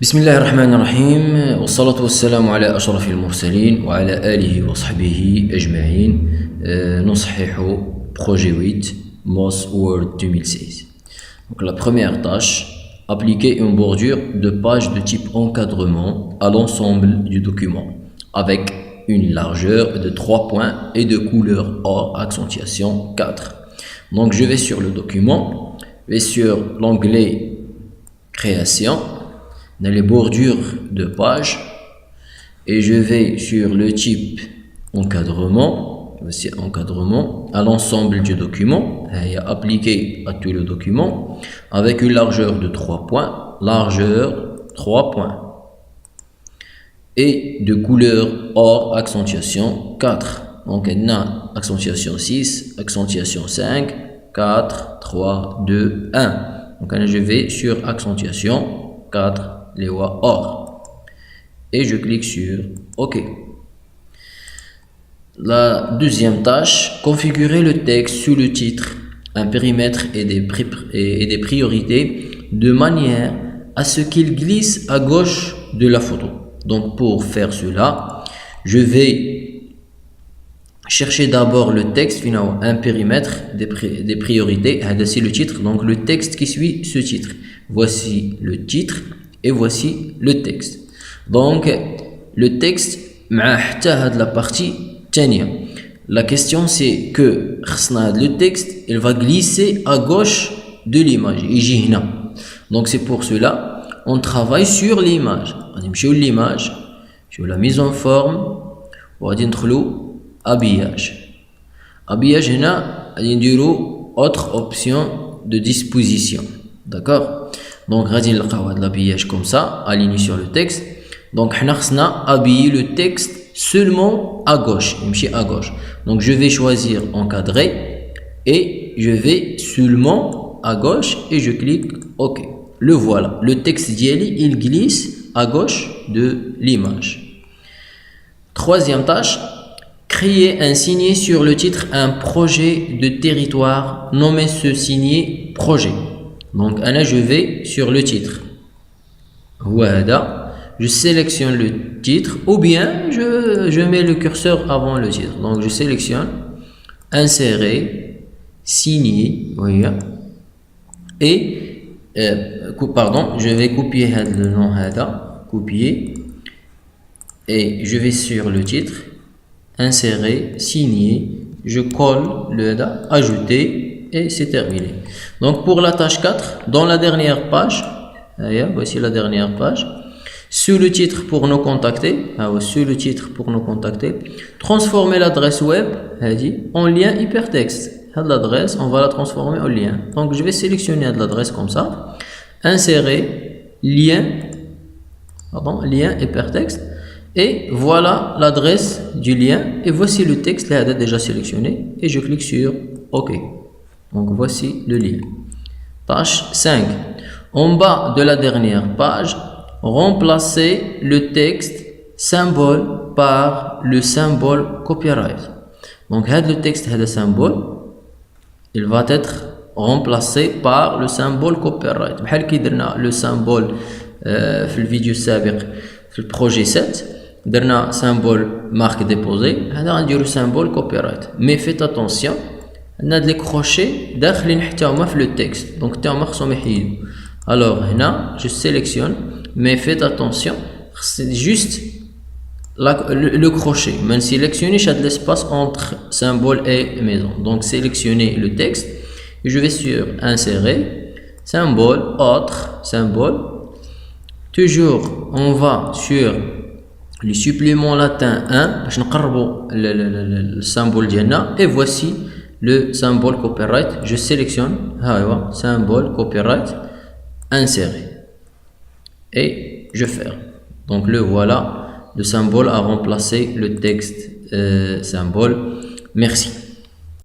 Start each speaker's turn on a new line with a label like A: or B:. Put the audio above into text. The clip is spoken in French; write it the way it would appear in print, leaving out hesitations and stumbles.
A: بسم الله الرحمن الرحيم والصلاة والسلام على أشرف المرسلين وعلى آله وصحبه أجمعين. نصحح projet 8 MOS Word 2016. Donc la première tâche, appliquer une bordure de page de type encadrement à l'ensemble du document avec une largeur de 3 points et de couleur or accentuation 4. Donc je vais sur le document, je vais sur l'onglet création, dans les bordures de page et je vais sur le type encadrement, voici encadrement à l'ensemble du document et appliqué à tout le document avec une largeur de 3 points, largeur 3 points et de couleur or accentuation 4. Donc on a accentuation 6, accentuation 5, 4, 3, 2, 1. Donc je vais sur accentuation 4, les voix or et je clique sur OK. La deuxième tâche, configurer le texte sous le titre, un périmètre et des priorités de manière à ce qu'il glisse à gauche de la photo. Donc pour faire cela, je vais chercher d'abord le texte, finalement un périmètre des priorités, c'est le titre, donc le texte qui suit ce titre. Voici le titre et voici le texte. Donc le texte de la partie tania. La question c'est que le texte il va glisser à gauche de l'image. Donc c'est pour cela on travaille sur l'image. L'image, sur la mise en forme, ou habillage. Habillage autre option de disposition. D'accord? Donc l'habillage comme ça, aligné sur le texte. Donc on va habiller le texte seulement à gauche. Donc je vais choisir encadrer et je vais seulement à gauche et je clique OK. Le voilà. Le texte d'Yeli, il glisse à gauche de l'image. Troisième tâche, créer un signet sur le titre un projet de territoire. Nommer ce signet projet. Donc là je vais sur le titre. Voilà. Je sélectionne le titre ou bien je mets le curseur avant le titre. Donc je sélectionne, insérer, signer, voyez, et je vais copier le nom, copier, et je vais sur le titre, insérer, signer, je colle le ajouter et c'est terminé. Donc pour la tâche 4, dans la dernière page, voici la dernière page. Sous le titre pour nous contacter, transformer l'adresse web en lien hypertexte. L'adresse, on va la transformer en lien. Donc je vais sélectionner l'adresse comme ça, insérer lien hypertexte et voilà l'adresse du lien et voici le texte là déjà sélectionné et je clique sur OK. Donc voici le lien. Tâche 5. En bas de la dernière page, remplacer le texte symbole par le symbole copyright. Donc le texte le symbole il va être remplacé par le symbole copyright. Le symbole dans la vidéo السابق في projet 7 درنا symbole marque déposée, هذا غنديرو symbole copyright. Mais faites attention, on a des crochets داخلين حتى هما في le texte. Donc حتى هما خصهم يحيدوا. Alors هنا je sélectionne, mais faites attention, c'est juste le crochet. Mais sélectionnez l'espace entre symbole et maison. Donc sélectionnez le texte et je vais sur insérer, symbole, autre, symbole. Toujours on va sur le supplément latin 1 je نقربوا le symbole ديالنا et voici le symbole copyright. Je sélectionne symbole copyright, insérer et je ferme. Donc le voilà. Le symbole a remplacé le texte symbole. Merci.